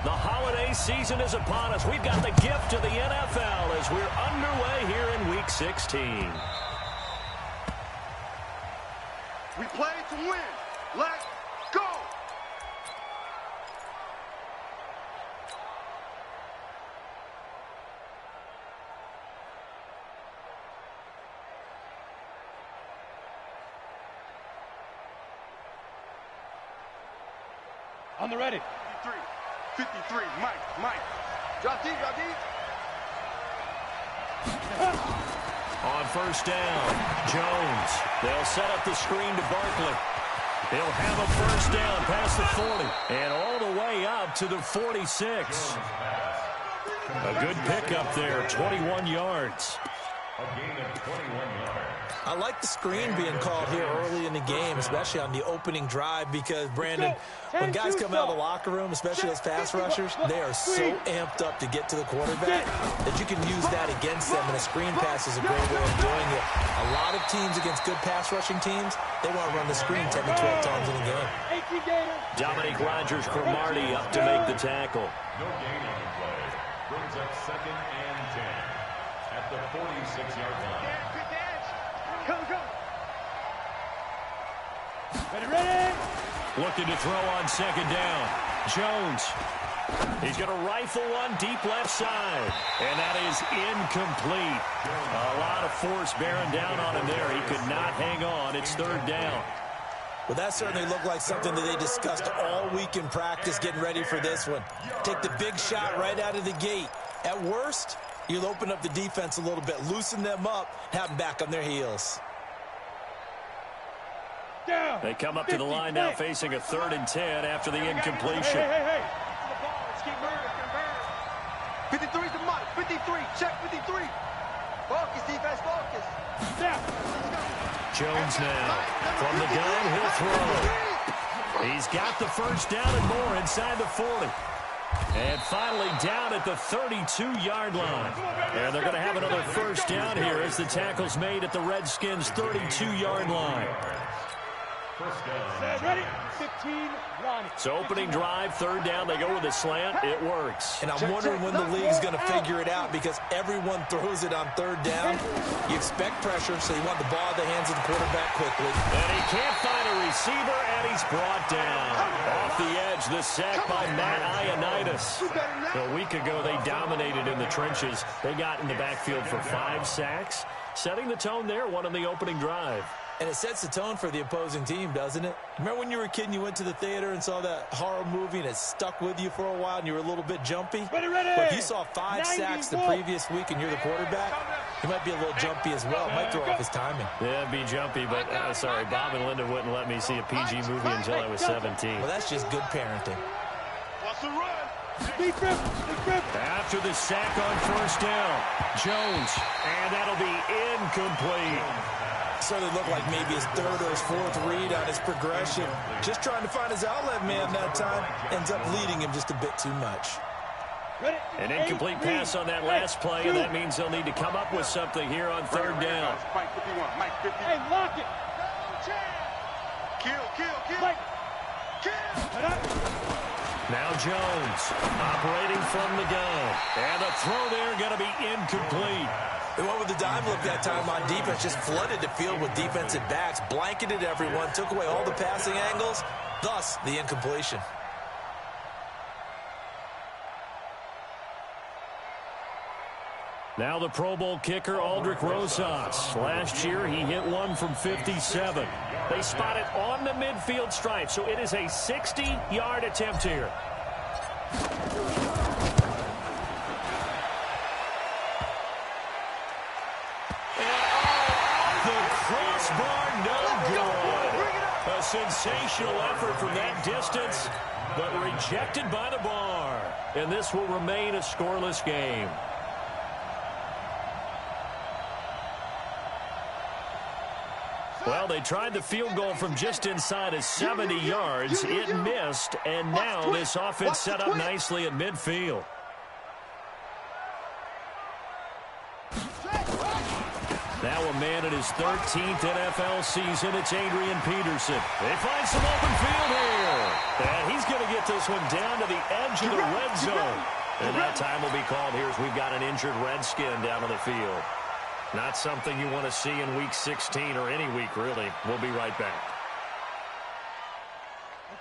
The holiday season is upon us. We've got the gift of the NFL as we're underway here in Week 16. We play to win. Let's go! On the ready. 53, Mike. Drop deep. On first down, Jones. They'll set up the screen to Barkley. He'll have a first down past the 40 and all the way up to the 46. A good pickup there, 21 yards. A gain of 21 yards. I like the screen being called here early in the game, especially on the opening drive, because, Brandon, when guys come out of the locker room, especially those pass rushers, they are so amped up to get to the quarterback that you can use that against them, and a screen pass is a great way of doing it. A lot of teams against good pass rushing teams, they want to run the screen 10 to 12 times in a game. Dominique Rodgers-Cromartie up to make the tackle. No gain on the play. Brings up 2nd and 10 at the 46-yard line. Go. Ready. Looking to throw on 2nd down. Jones. He's going to rifle one deep left side. And that is incomplete. A lot of force bearing down on him there. He could not hang on. It's 3rd down. Well, that certainly looked like something that they discussed all week in practice getting ready for this one. Take the big shot right out of the gate. At worst, you'll open up the defense a little bit, loosen them up, have them back on their heels. They come up to the line now facing a 3rd and 10 after the incompletion. Hey. 53 to Mike. 53. Check 53. Focus, defense, focus. Jones now. From the gun, he'll throw. He's got the first down and more inside the 40. And finally down at the 32-yard line. And they're going to have another first down here as the tackle's made at the Redskins' 32-yard line. Ready? 15, Ronnie. So opening drive, 3rd down, they go with a slant. It works. And I'm wondering when the league's going to figure it out, because everyone throws it on 3rd down. You expect pressure, so you want the ball in the hands of the quarterback quickly. And he can't find a receiver, and he's brought down. Off the edge, the sack by Matt Ioannidis. A week ago, they dominated in the trenches. They got in the backfield for 5 sacks, setting the tone there, one on the opening drive. And it sets the tone for the opposing team, doesn't it? Remember when you were a kid and you went to the theater and saw that horror movie and it stuck with you for a while and you were a little bit jumpy? Ready. Well, if you saw 5 sacks the previous week and you're the quarterback, you might be a little jumpy as well. It might throw off his timing. Yeah, be jumpy, but sorry, Bob and Linda wouldn't let me see a PG movie until I was 17. Well, that's just good parenting. Big grip. After the sack on first down, Jones, and that'll be incomplete. Certainly looked like maybe his 3rd or his 4th read on his progression. Just trying to find his outlet man that time. Ends up leading him just a bit too much. An incomplete pass on that last play, and that means they'll need to come up with something here on 3rd down. Mike 51. Mike 50. Hey, lock it. Kill. Mike. Now Jones operating from the gun. And the throw there going to be incomplete. They went with the dive look that time on defense, just flooded the field with defensive backs, blanketed everyone, took away all the passing angles, thus the incompletion. Now the Pro Bowl kicker, Aldrick Rosas. Last year, he hit one from 57. They spot it on the midfield stripe, so it is a 60-yard attempt here. Crossbar, no good. A sensational effort from that distance, but rejected by the bar. And this will remain a scoreless game. Well, they tried the field goal from just inside of 70 yards. It missed, and now this offense set up nicely at midfield. Now a man in his 13th NFL season. It's Adrian Peterson. They find some open field here. And he's going to get this one down to the edge of the red zone. And that time will be called here as we've got an injured Redskin down on the field. Not something you want to see in Week 16 or any week, really. We'll be right back.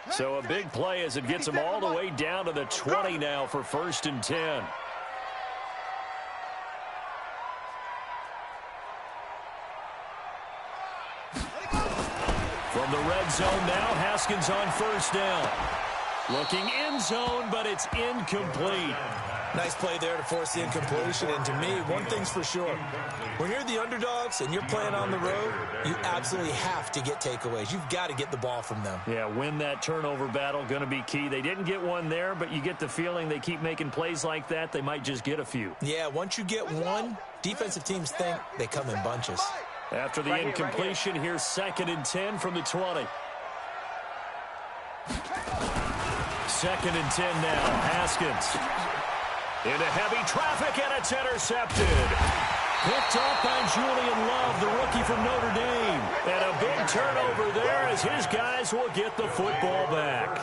So a big play as it gets them all the way down to the 20 now for 1st and 10. From the red zone now, Haskins on 1st down. Looking end zone, but it's incomplete. Nice play there to force the incompletion. And to me, one thing's for sure. When you're the underdogs and you're playing on the road, you absolutely have to get takeaways. You've got to get the ball from them. Yeah, win that turnover battle, going to be key. They didn't get one there, but you get the feeling they keep making plays like that, they might just get a few. Yeah, once you get one, defensive teams think they come in bunches. After the incompletion, here's 2nd and 10 from the 20. 2nd and 10 now, Haskins. Into heavy traffic, and it's intercepted. Picked up by Julian Love, the rookie from Notre Dame. And a big turnover there as his guys will get the football back.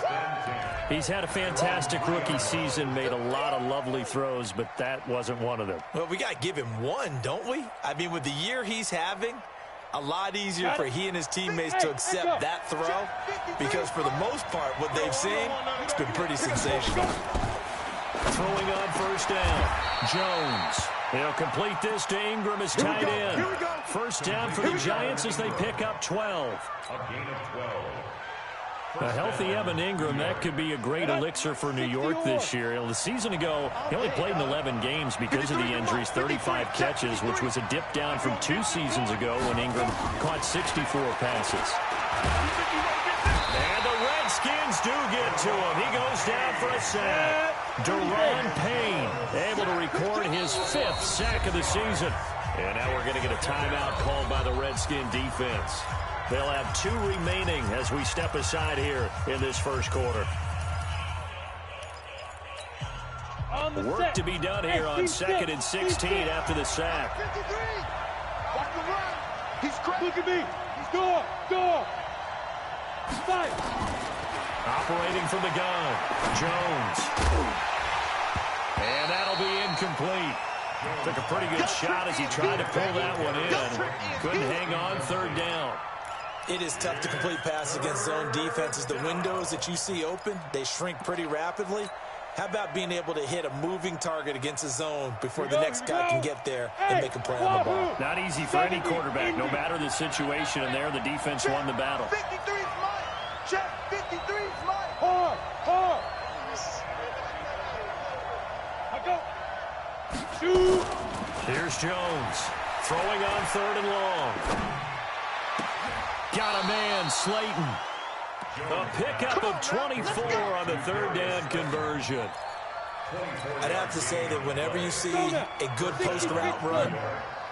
He's had a fantastic rookie season, made a lot of lovely throws, but that wasn't one of them. Well, we got to give him one, don't we? I mean, with the year he's having, a lot easier for he and his teammates to accept that throw because for the most part, what they've seen, it's been pretty sensational. Throwing on 1st down. Jones. He'll complete this to Ingram as tight end. 1st down for the Giants as they pick up 12. A gain of 12. A healthy Evan Ingram, that could be a great elixir for New York this year. The season ago, he only played in 11 games because of the injuries, 35 catches, which was a dip down from 2 seasons ago when Ingram caught 64 passes. And the Redskins do get to him. He goes down for a sack. Deron Payne able to record his 5th sack of the season. And now we're going to get a timeout called by the Redskin defense. They'll have 2 remaining as we step aside here in this 1st quarter. Work to be done here on 2nd and 16 after the sack. Look at me. Go. Fight. Operating from the gun, Jones. And that'll be incomplete. Took a pretty good shot as he tried to pull that one in. Couldn't hang on 3rd down. It is tough to complete passes against zone defenses. The windows that you see open, they shrink pretty rapidly. How about being able to hit a moving target against a zone before the next guy can get there and make a play on the ball? Not easy for any quarterback, no matter the situation, and there the defense won the battle. 53 is mine. Check, 53 is mine. Hard. I go. Shoot. Here's Jones. Throwing on 3rd and long. Got a man, Slayton. A pickup of 24 on the 3rd down conversion. I'd have to say that whenever you see a good post route run,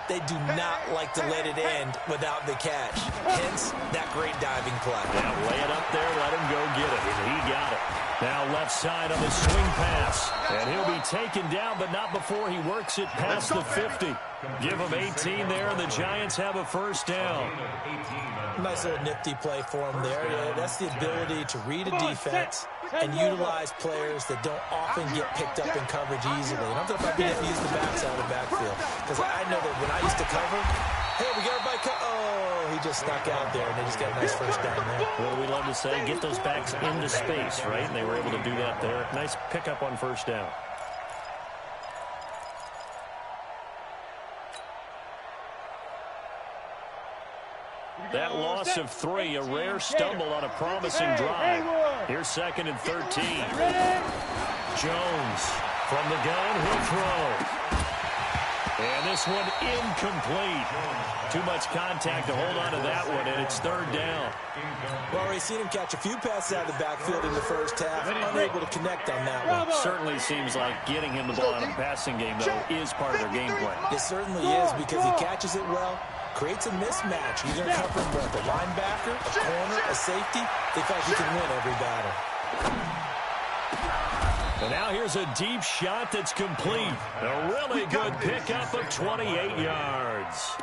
they do not like to let it end without the catch. Hence, that great diving play. Now lay it up there, let him go get it. And he got it. Now left side on the swing pass. And he'll be taken down, but not before he works it past the 50. Give him 18 there, and the Giants have a 1st down. Nice little nifty play for him there. Yeah, that's the ability to read a defense and utilize players that don't often get picked up in coverage easily. And I'm talking about being able to use the backside of the backfield. Because I know that when I used to cover, hey, we got everybody oh, he just snuck out there, and they just got a nice 1st down there. What do we love to say? Get those backs into space, right? And they were able to do that there. Nice pickup on 1st down. That loss of 3, a rare stumble on a promising drive. Here's 2nd and 13. Jones from the gun, he'll throw. And this one incomplete. Too much contact to hold on to that one, and it's 3rd down. Well, we've seen him catch a few passes out of the backfield in the 1st half, unable to connect on that one. Certainly seems like getting him the ball in a passing game, though, is part of their game plan. It certainly is because he catches it well, creates a mismatch. He's going to cover him with a linebacker, a corner, a safety. They feel like he can win every battle. And now here's a deep shot that's complete. A really good pickup of 28 yards.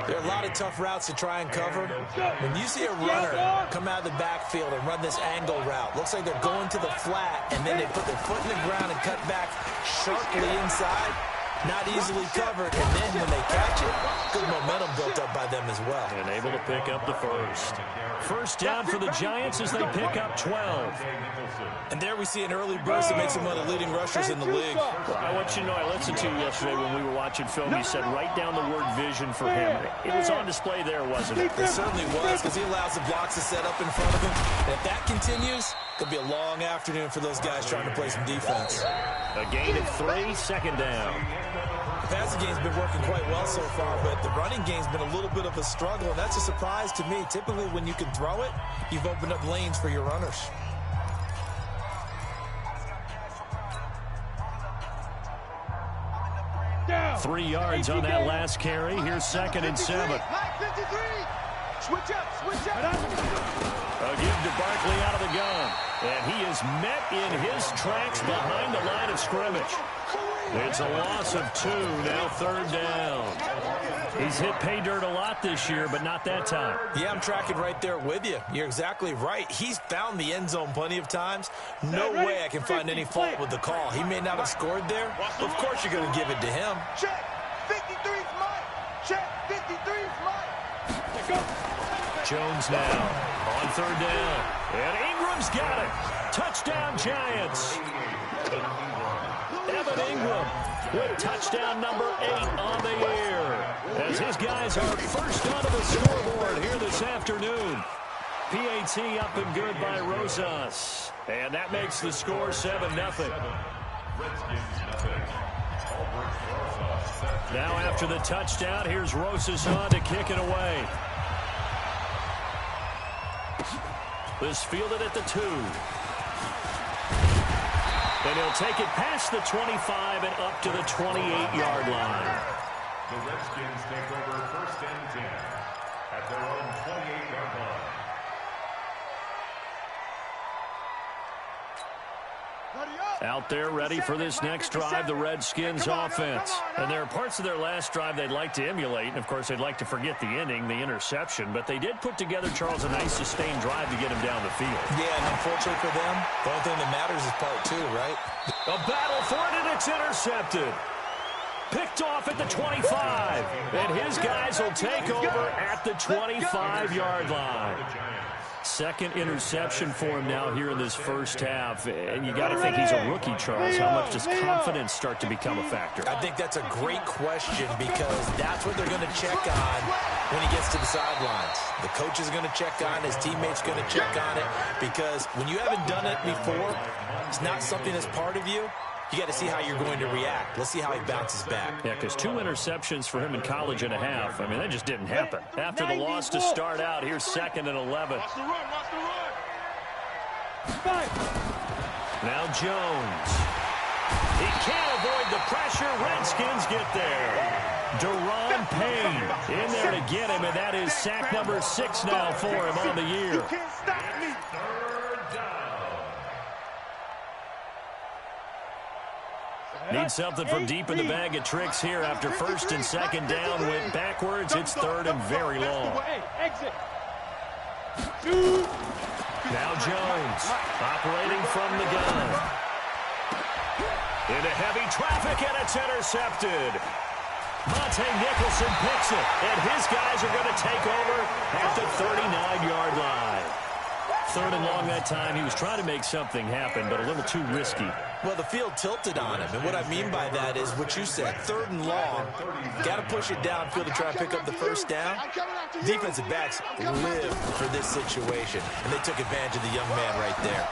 There are a lot of tough routes to try and cover. When you see a runner come out of the backfield and run this angle route, looks like they're going to the flat, and then they put their foot in the ground and cut back sharply inside. Not easily covered, and then when they catch it, good momentum built up by them as well. And able to pick up the first. First down for the Giants as they pick up 12. And there we see an early burst that makes him one of the leading rushers in the league. Well, I want you to know, I listened to you yesterday when we were watching film. You said write down the word vision for him. It was on display there, wasn't it? It certainly was, because he allows the blocks to set up in front of him. And if that continues, it'll be a long afternoon for those guys trying to play some defense. A gain of 3, second down. The passing game's been working quite well so far, but the running game's been a little bit of a struggle, and that's a surprise to me. Typically, when you can throw it, you've opened up lanes for your runners. Down. 3 yards on that last carry. Here's 2nd and 7. Switch up, switch up. A give to Barkley out of the gun. And he is met in his tracks behind the line of scrimmage. It's a loss of 2, now 3rd down. He's hit pay dirt a lot this year, but not that time. Yeah, I'm tracking right there with you. You're exactly right. He's found the end zone plenty of times. No way I can find any fault with the call. He may not have scored there. Of course you're going to give it to him. Check, 53's mine. Check, 53's mine. Jones now on 3rd down. And Ingram's got it. Touchdown, Giants. Evan Ingram with touchdown number 8 on the year. As his guys are first onto the scoreboard here this afternoon. PAT up and good by Rosas. And that makes the score 7-0. Now after the touchdown, here's Rosas on to kick it away. This fielded at the 2. And he'll take it past the 25 and up to the 28-yard line. The Redskins take over 1st and 10 at their own 28-yard line. Out there ready for this next drive, the Redskins offense. And there are parts of their last drive they'd like to emulate. And, of course, they'd like to forget the ending, the interception. But they did put together, Charles, a nice sustained drive to get him down the field. Yeah, and unfortunately for them, the only thing that matters is part 2, right? A battle for it, and it's intercepted. Picked off at the 25. And his guys will take over at the 25-yard line. 2nd interception for him now here in this first half. And you got to think he's a rookie, Charles. How much does confidence start to become a factor? I think that's a great question, because that's what they're going to check on when he gets to the sidelines. The coach is going to check on, his teammates going to check on it, because when you haven't done it before, it's not something that's part of you. You got to see how you're going to react. Let's see how he bounces back. Yeah, because 2 interceptions for him in college and a half. I mean, that just didn't happen. After the loss to start out, here's 2nd and 11. Watch the run, watch the run. Now Jones. He can't avoid the pressure. Redskins get there. Deron Payne in there to get him, and that is sack number 6 now for him on the year. You can't stop me. Need something from deep in the bag of tricks here after 1st and 2nd down. Went backwards. It's 3rd and very long. Exit. Now Jones operating from the gun. Into heavy traffic, and it's intercepted. Monte Nicholson picks it, and his guys are going to take over at the 39-yard line. 3rd and long that time. He was trying to make something happen, but a little too risky. Well, the field tilted on him, and what I mean by that is what you said, 3rd and long. Got to push it downfield to try and pick up the first down. Defensive backs live for this situation, and they took advantage of the young man right there.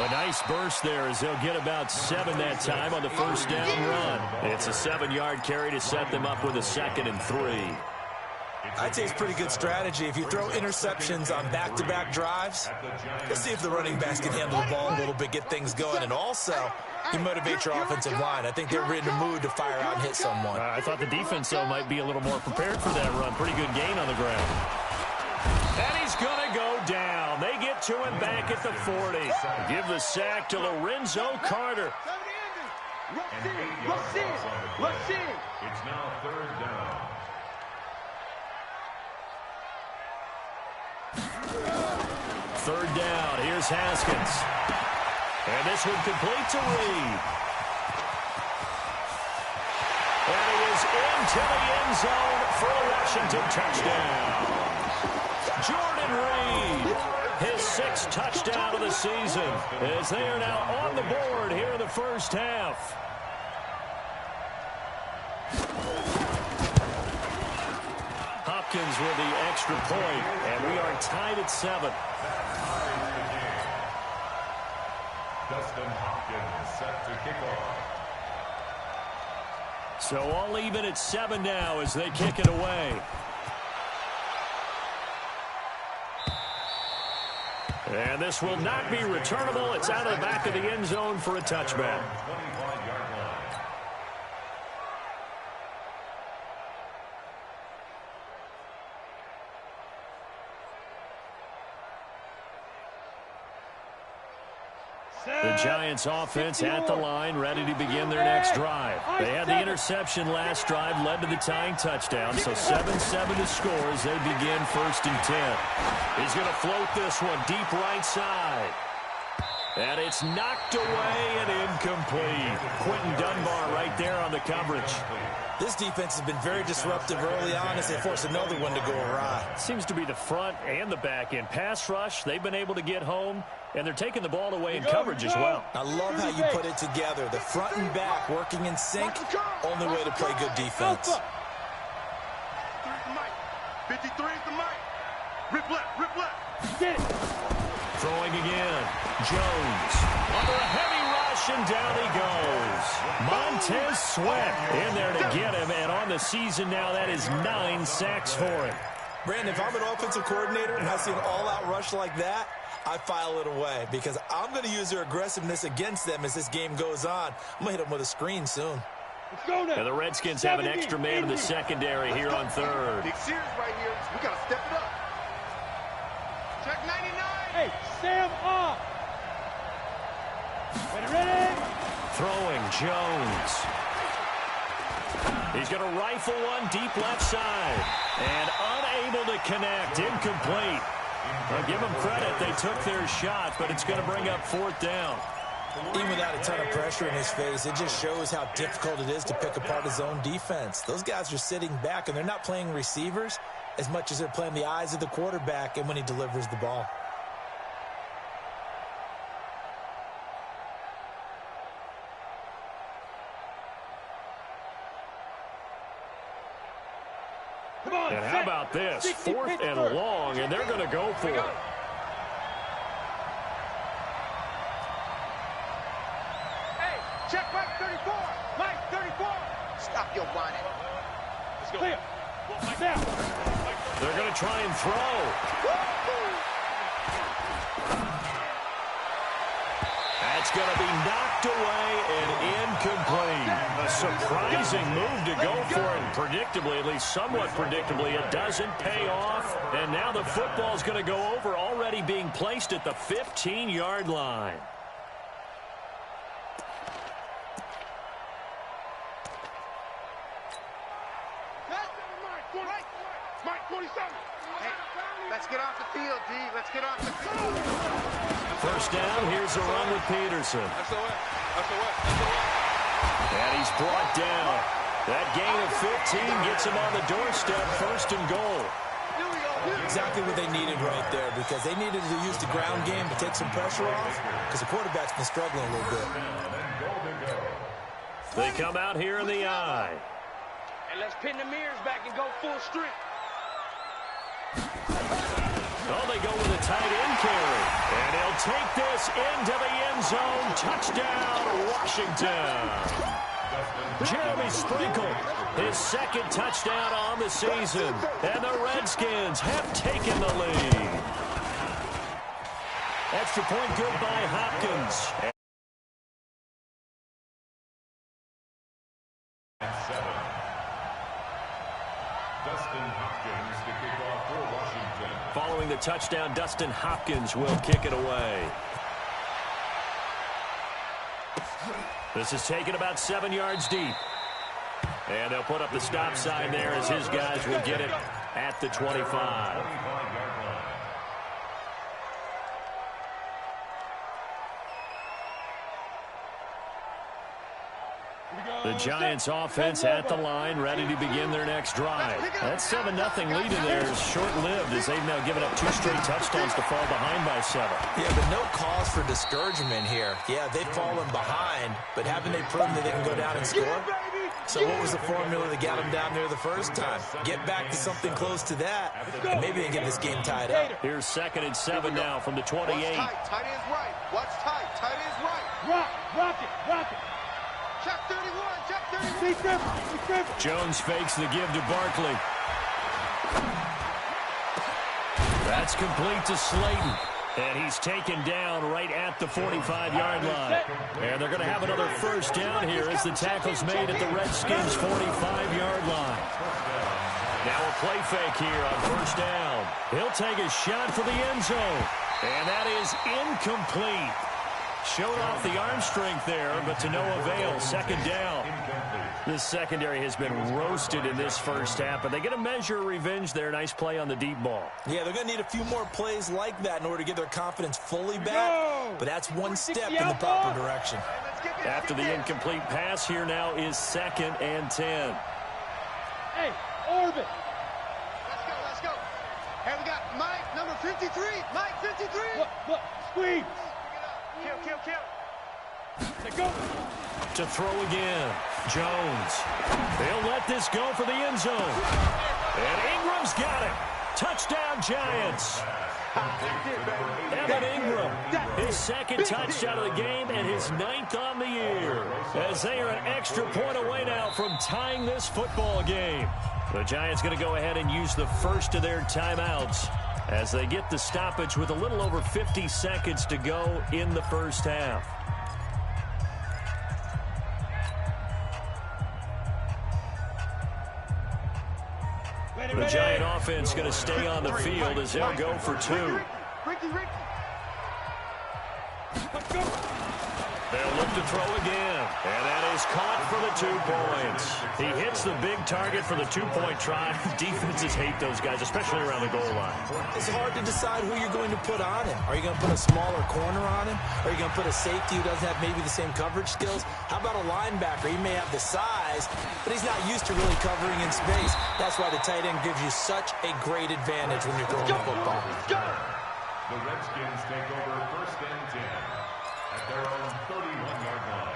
A nice burst there as they'll get about 7 that time on the first down run. It's a 7-yard carry to set them up with a 2nd and 3. I'd say it's pretty good strategy. If you throw interceptions on back-to-back drives, let's see if the running backs can handle the ball a little bit, get things going, and also you motivate your offensive line. I think they're in the mood to fire out and hit someone. I thought the defense, though, might be a little more prepared for that run. Pretty good gain on the ground. And he's going to go down. They get to him back at the 40. Give the sack to Lorenzo Carter. Rush in. It's now 3rd down. Third down. Here's Haskins. And this one complete to Reed. And he is into the end zone for a Washington touchdown. Jordan Reed, his 6th touchdown of the season, as they are now on the board here in the first half. Hopkins with the extra point, and we are tied at 7. Dustin Hopkins set to kick off. So all even at 7 now as they kick it away. And this will not be returnable. It's out of the back of the end zone for a touchback. 25-yard line. The Giants offense at the line, ready to begin their next drive. They had the interception last drive, led to the tying touchdown. So 7-7 to score as they begin 1st and 10. He's going to float this one deep right side. And it's knocked away and incomplete. Quentin Dunbar right there on the coverage. This defense has been very disruptive early on as they force another one to go awry. Seems to be the front and the back end. Pass rush, they've been able to get home, and they're taking the ball away in coverage as well. I love how you put it together. The front and back working in sync. Only way to play good defense. 53 is the mic. Rip left. Get it. Throwing again. Jones under a heavy rush, and down he goes. Montez Sweat in there to get him, and on the season now, that is 9 sacks for him. Brandon, if I'm an offensive coordinator and I see an all-out rush like that, I file it away because I'm going to use their aggressiveness against them as this game goes on. I'm going to hit them with a screen soon. Let's go now. And the Redskins have an extra man in the secondary here on 3rd. Big series right here. We got to step it up. Check 99. Hey, Sam up. Ready. Throwing Jones. He's going to rifle one deep left side. And unable to connect. Incomplete. I'll give them credit. They took their shot, but it's going to bring up 4th down. Even without a ton of pressure in his face, it just shows how difficult it is to pick apart his own defense. Those guys are sitting back, and they're not playing receivers as much as they're playing the eyes of the quarterback and when he delivers the ball. And how about this? 4th and long, and they're going to go for it. Hey, check Mike 34. Mike 34. Stop your whining. Let's go. Clear. Now. They're going to try and throw. That's going to be knocked away and incomplete. A surprising move to go for it. Predictably, at least somewhat predictably, it doesn't pay off. And now the football's going to go over, already being placed at the 15-yard line. Mike 27. Hey, let's get off the field, D. Let's get off the field. First down, here's a run with Peterson. And he's brought down. That gain of 15 gets him on the doorstep, 1st and goal. Exactly what they needed right there because they needed to use the ground game to take some pressure off because the quarterback's been struggling a little bit. They come out here in the eye. And let's pin the mirrors back and go full strength. Oh, they go with a tight end carry. And he'll take this into the end zone. Touchdown, Washington. Jeremy Sprinkle, his 2nd touchdown on the season. And the Redskins have taken the lead. Extra point good by Hopkins. Dustin Hopkins. Hopkins to kick off for Washington. Following the touchdown, Dustin Hopkins will kick it away. This is taken about 7 yards deep. And they'll put up the stop sign there as his guys will get it at the 25. The Giants offense at the line, ready to begin their next drive. That 7-0 lead in there is short-lived as they've now given up 2 straight touchdowns to fall behind by 7. Yeah, but no cause for discouragement here. Yeah, they've fallen behind, but haven't they proven that they can go down and score? So what was the formula that got them down there the first time? Get back to something close to that, and maybe they get this game tied up. Here's 2nd and 7 now from the 28. Watch tight. Tight end's right. Watch tight. Tight end's right. Rock it. Check 31. Check 31. Jones fakes the give to Barkley. That's complete to Slayton. And he's taken down right at the 45-yard line. And they're going to have another first down here as the tackle's made at the Redskins' 45-yard line. Now a play fake here on first down. He'll take a shot for the end zone. And that is incomplete. Showed off the arm strength there, but to no avail. 2nd down. This secondary has been roasted in this first half, but they get a measure of revenge there. Nice play on the deep ball. Yeah, they're going to need a few more plays like that in order to get their confidence fully back, but that's one step in the proper direction. After the incomplete pass, here now is 2nd and 10. Hey, orbit. Let's go. Hey, we got Mike, number 53. Mike, 53. Look, squeeze. Kill. Let go. To throw again. Jones. They'll let this go for the end zone. And Ingram's got it. Touchdown, Giants. Evan Ingram, his 2nd touchdown of the game and his 9th on the year. As they are an extra point away now from tying this football game. The Giants going to go ahead and use the first of their timeouts as they get the stoppage with a little over 50 seconds to go in the first half. The Giant offense going to stay on the field as they'll go for 2. Ricky. Let's go. They'll look to throw again, and that is caught for the 2 points. He hits the big target for the 2-point try. Defenses hate those guys, especially around the goal line. It's hard to decide who you're going to put on him. Are you going to put a smaller corner on him? Are you going to put a safety who doesn't have maybe the same coverage skills? How about a linebacker? He may have the size, but he's not used to really covering in space. That's why the tight end gives you such a great advantage when you're throwing the football. The Redskins take over 1st and 10 at their own 31-yard line.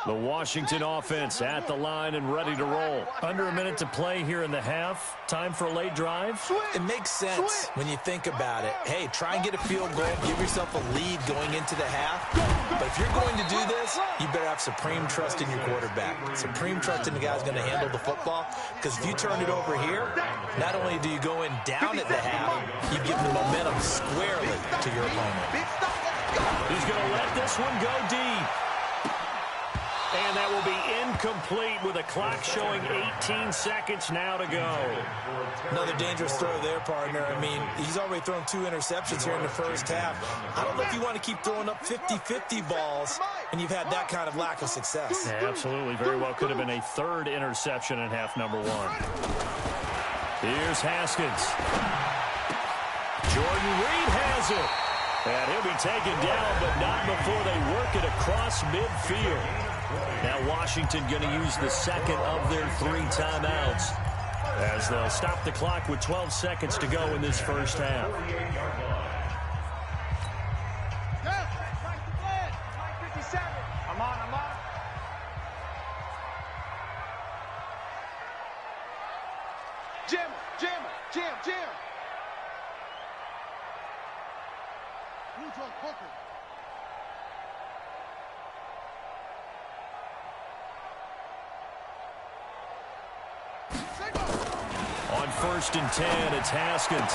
The Washington offense at the line and ready to roll. Under a minute to play here in the half. Time for a late drive. It makes sense when you think about it. Hey, try and get a field goal. Give yourself a lead going into the half. But if you're going to do this, you better have supreme trust in your quarterback. Supreme trust in the guy who's going to handle the football. Because if you turn it over here, not only do you go in down at the half, you give the momentum squarely to your opponent. He's going to let this one go deep. And that will be incomplete with a clock showing 18 seconds now to go. Another dangerous throw there, partner. I mean, he's already thrown 2 interceptions here in the first half. I don't know if you want to keep throwing up 50-50 balls when you've had that kind of lack of success. Yeah, absolutely. Very well could have been a 3rd interception in half number 1. Here's Haskins. Jordan Reed has it. And he'll be taken down, but not before they work it across midfield. Now Washington going to use the 2nd of their 3 timeouts as they'll stop the clock with 12 seconds to go in this first half. I'm on. Jam. On 1st and 10, it's Haskins.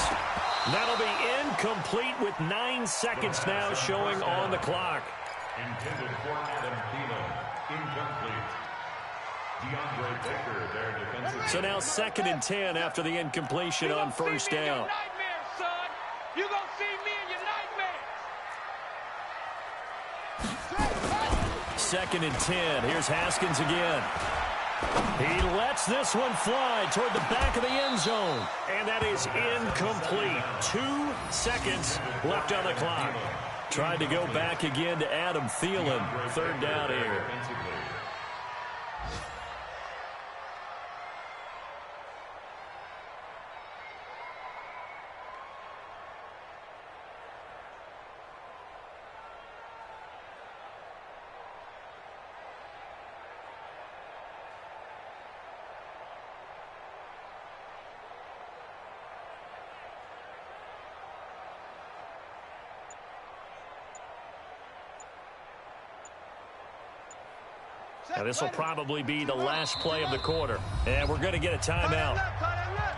That'll be incomplete with 9 seconds now showing on the clock. Intended for Adam Thielen. Incomplete. DeAndre Baker, their defensive. So now 2nd and 10 after the incompletion on 1st down. You're going to see me in your nightmares. 2nd and 10. Here's Haskins again. He lets this one fly toward the back of the end zone. And that is incomplete. 2 seconds left on the clock. Tried to go back again to Adam Thielen. 3rd down here. Now, this will probably be the last play of the quarter. And we're going to get a timeout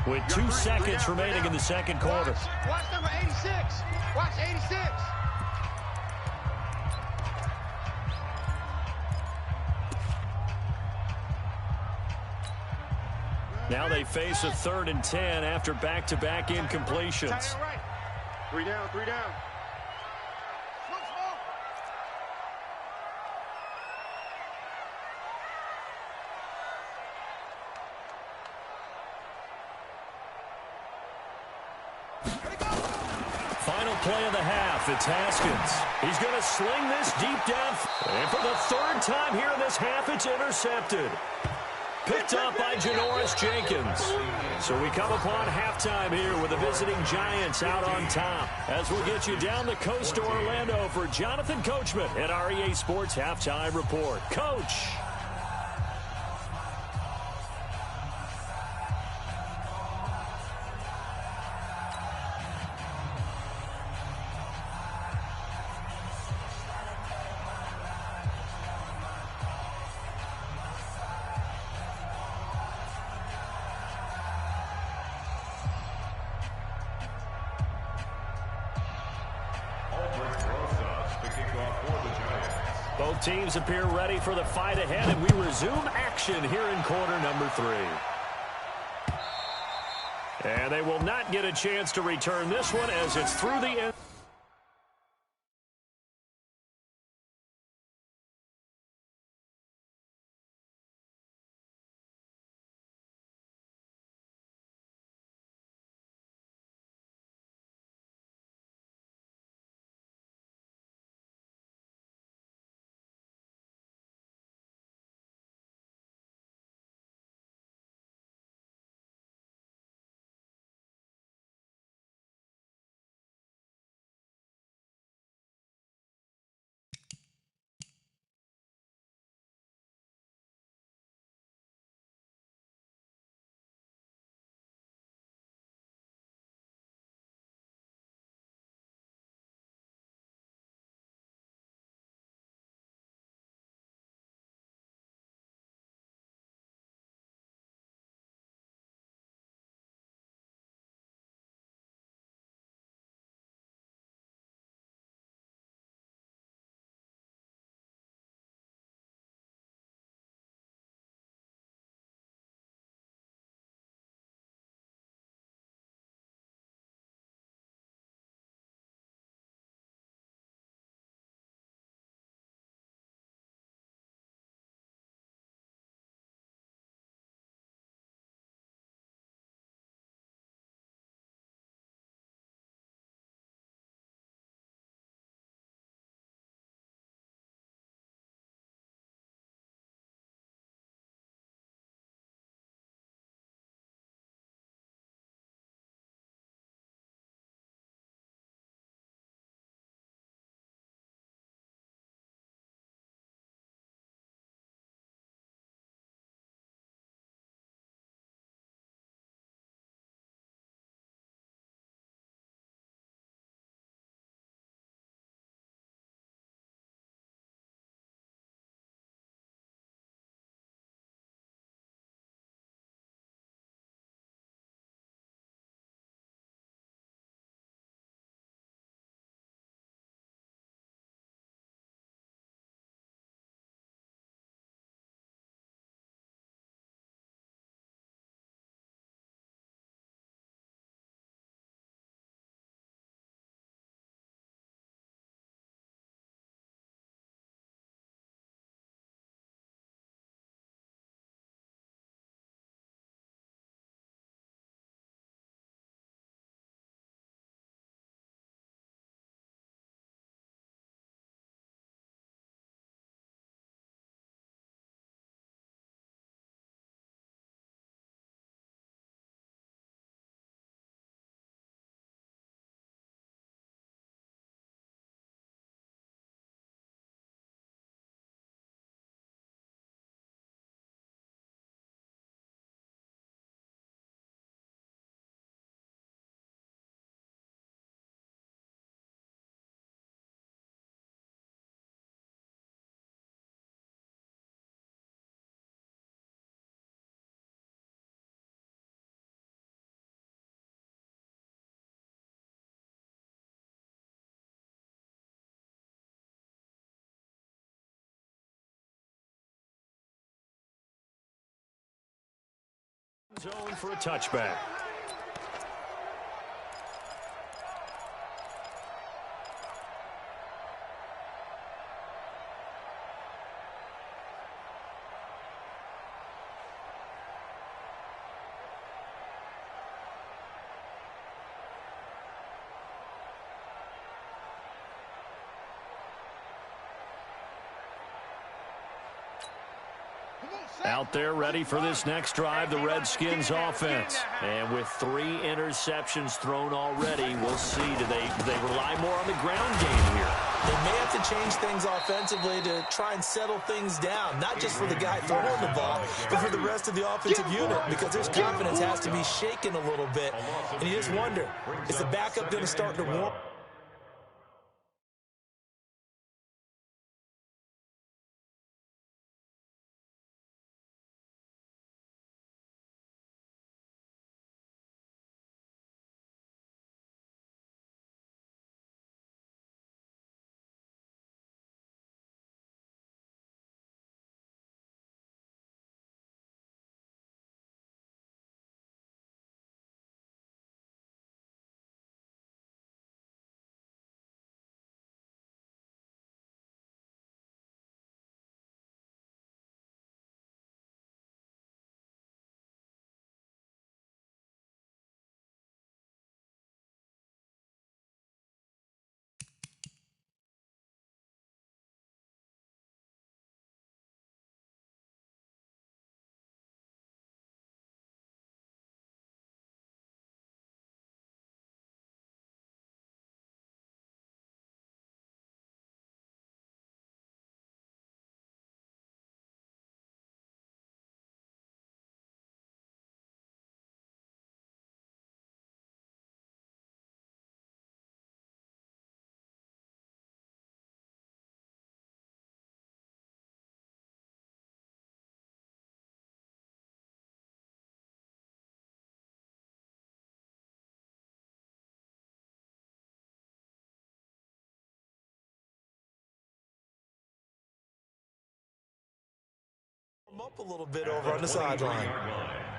with 2 seconds remaining in the 2nd quarter. Watch number 86. Watch 86. Now they face a 3rd and 10 after back-to-back incompletions. Right. 3 down, 3 down. Final play of the half. It's Haskins. He's going to sling this deep down. And for the 3rd time here in this half, it's intercepted. Picked up by Janoris Jenkins. So we come upon halftime here with the visiting Giants out on top. As we'll get you down the coast to Orlando for Jonathan Coachman at our EA Sports Halftime Report. Coach. Both teams appear ready for the fight ahead, and we resume action here in quarter number 3. And they will not get a chance to return this one as it's through the end. Zone for a touchback. Out there ready for this next drive, the Redskins offense. And with 3 interceptions thrown already, we'll see. Do they rely more on the ground game here? They may have to change things offensively to try and settle things down, not just for the guy throwing the ball, but for the rest of the offensive unit, because their confidence has to be shaken a little bit. And you just wonder, is the backup going to start to warm? Up a little bit over on the sideline.